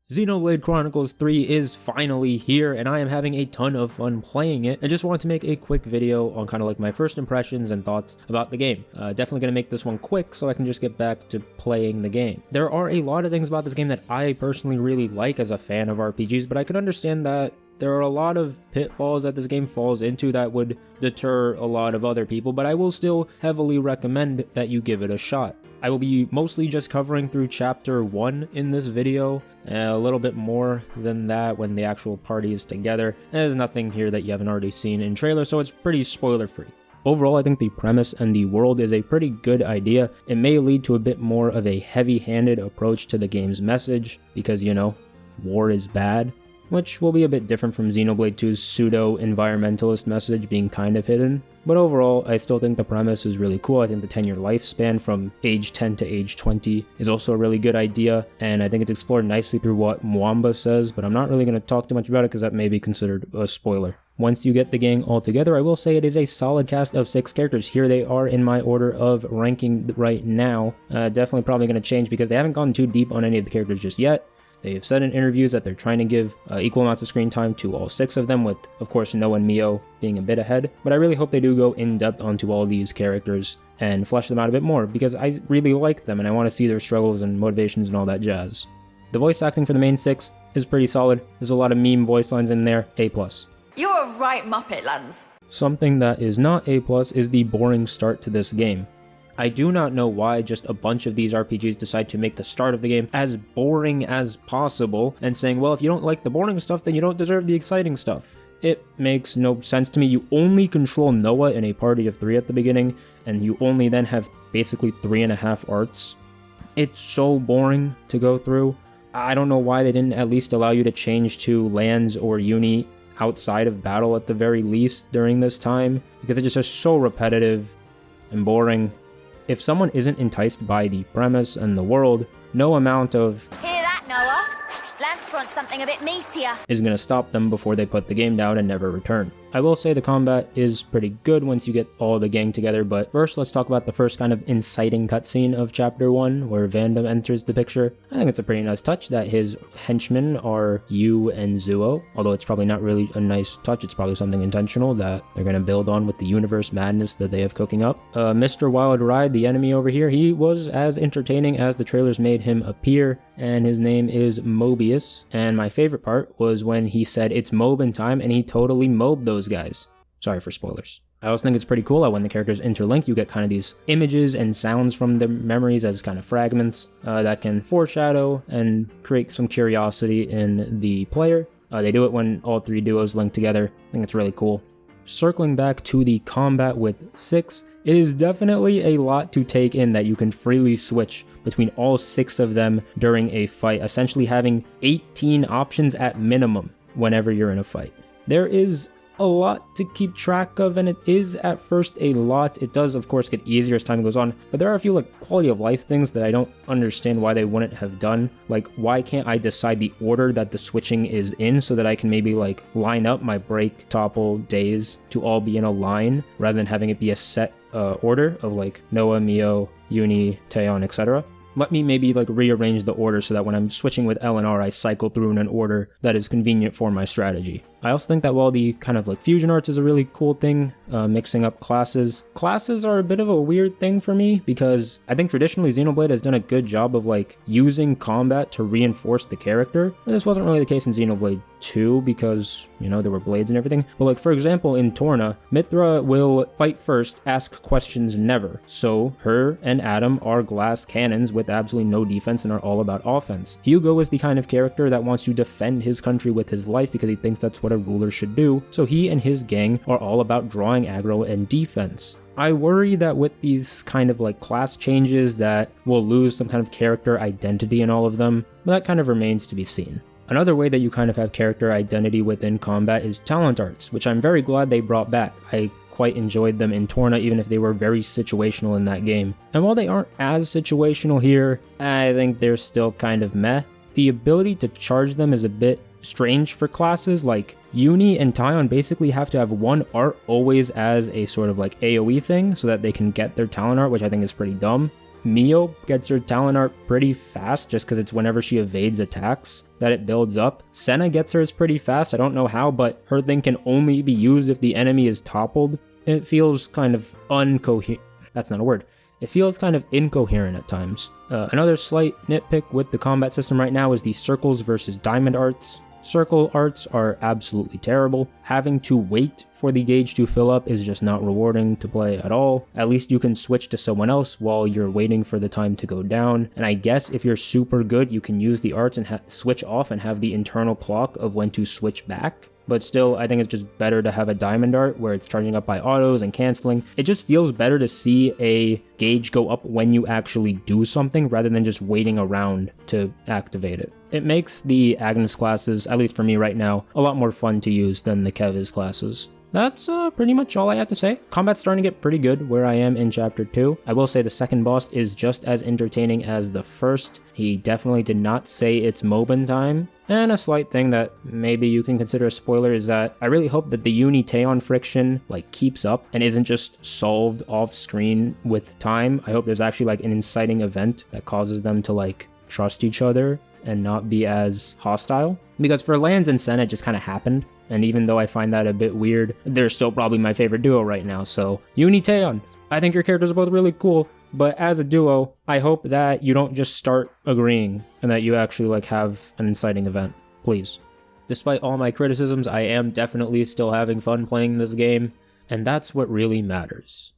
Xenoblade Chronicles 3 is finally here, and I am having a ton of fun playing it. I just wanted to make a quick video on kind of like my first impressions and thoughts about the game. Definitely going to make this one quick so I can just get back to playing the game. There are a lot of things about this game that I personally really like as a fan of RPGs, but I can understand that there are a lot of pitfalls that this game falls into that would deter a lot of other people, but I will still heavily recommend that you give it a shot. I will be mostly just covering through Chapter 1 in this video, a little bit more than that when the actual party is together. There's nothing here that you haven't already seen in trailers, so it's pretty spoiler-free. Overall, I think the premise and the world is a pretty good idea. It may lead to a bit more of a heavy-handed approach to the game's message, because, you know, war is bad, which will be a bit different from Xenoblade 2's pseudo-environmentalist message being kind of hidden. But overall, I still think the premise is really cool. I think the 10-year lifespan from age 10 to age 20 is also a really good idea, and I think it's explored nicely through what Mwamba says, but I'm not really going to talk too much about it because that may be considered a spoiler. Once you get the gang all together, I will say it is a solid cast of 6 characters. Here they are in my order of ranking right now. Definitely probably going to change because they haven't gone too deep on any of the characters just yet. They've said in interviews that they're trying to give equal amounts of screen time to all 6 of them, with, of course, Noah and Mio being a bit ahead. But I really hope they do go in-depth onto all these characters and flesh them out a bit more, because I really like them and I want to see their struggles and motivations and all that jazz. The voice acting for the main 6 is pretty solid. There's a lot of meme voice lines in there. A+. You're a right Muppet, Lance. Something that is not A+ is the boring start to this game. I do not know why just a bunch of these RPGs decide to make the start of the game as boring as possible and saying, well, if you don't like the boring stuff, then you don't deserve the exciting stuff. It makes no sense to me. You only control Noah in a party of 3 at the beginning, and you only then have basically 3.5 arts. It's so boring to go through. I don't know why they didn't at least allow you to change to lands or uni outside of battle at the very least during this time, because it just is so repetitive and boring. If someone isn't enticed by the premise and the world, no amount of Hear that, Noah? Lance wants something a bit meatier. Is going to stop them before they put the game down and never return. I will say the combat is pretty good once you get all the gang together, but first let's talk about the first kind of inciting cutscene of Chapter 1, where Vandam enters the picture. I think it's a pretty nice touch that his henchmen are Yu and Zuo, although it's probably not really a nice touch, it's probably something intentional that they're going to build on with the universe madness that they have cooking up. Mr. Wild Ride, the enemy over here, he was as entertaining as the trailers made him appear, and his name is Mobius, and my favorite part was when he said it's Mobin time, and he totally mobbed those guys. Sorry for spoilers. I also think it's pretty cool that when the characters interlink, you get kind of these images and sounds from the memories as kind of fragments that can foreshadow and create some curiosity in the player. They do it when all 3 duos link together. I think it's really cool. Circling back to the combat with 6, it is definitely a lot to take in that you can freely switch between all 6 of them during a fight, essentially having 18 options at minimum whenever you're in a fight. There is a lot to keep track of, and it is at first a lot. It does of course get easier as time goes on, but there are a few like quality of life things that I don't understand why they wouldn't have done. Like, why can't I decide the order that the switching is in so that I can maybe like line up my break, topple, days to all be in a line rather than having it be a set order of like Noah, Mio, Uni, Taeyeon, etc. Let me maybe like rearrange the order so that when I'm switching with L and R, I cycle through in an order that is convenient for my strategy. I also think that while the kind of like fusion arts is a really cool thing, mixing up classes are a bit of a weird thing for me, because I think traditionally Xenoblade has done a good job of like using combat to reinforce the character. And this wasn't really the case in Xenoblade 2 because, you know, there were blades and everything. But like, for example, in Torna, Mithra will fight first, ask questions never. So her and Adam are glass cannons with absolutely no defense and are all about offense. Hugo is the kind of character that wants to defend his country with his life because he thinks that's what a ruler should do, so he and his gang are all about drawing aggro and defense. I worry that with these kind of like class changes that we'll lose some kind of character identity in all of them, but that kind of remains to be seen. Another way that you kind of have character identity within combat is talent arts, which I'm very glad they brought back. I quite enjoyed them in Torna, even if they were very situational in that game. And while they aren't as situational here, I think they're still kind of meh. The ability to charge them is a bit strange for classes. Like, Uni and Taeyeon basically have to have one art always as a sort of like AoE thing so that they can get their talent art, which I think is pretty dumb. Mio gets her talent art pretty fast just because it's whenever she evades attacks that it builds up. Senna gets hers pretty fast, I don't know how, but her thing can only be used if the enemy is toppled. It feels kind of that's not a word. It feels kind of incoherent at times. Another slight nitpick with the combat system right now is the circles versus diamond arts. Circle arts are absolutely terrible. Having to wait for the gauge to fill up is just not rewarding to play at all. At least you can switch to someone else while you're waiting for the time to go down. And I guess if you're super good, you can use the arts and switch off and have the internal clock of when to switch back. But still, I think it's just better to have a diamond art where it's charging up by autos and canceling. It just feels better to see a gauge go up when you actually do something rather than just waiting around to activate it. It makes the Agnes classes, at least for me right now, a lot more fun to use than the Kevis classes. That's pretty much all I have to say. Combat's starting to get pretty good where I am in Chapter 2. I will say the second boss is just as entertaining as the first. He definitely did not say it's Mobin time. And a slight thing that maybe you can consider a spoiler is that I really hope that the Uni-Taeon friction keeps up and isn't just solved off screen with time. I hope there's actually an inciting event that causes them to trust each other and not be as hostile. Because for Lance and Senna, it just kind of happened. And even though I find that a bit weird, they're still probably my favorite duo right now. So, Uni-Taeon, I think your characters are both really cool. But as a duo, I hope that you don't just start agreeing and that you actually have an inciting event. Please. Despite all my criticisms, I am definitely still having fun playing this game. And that's what really matters.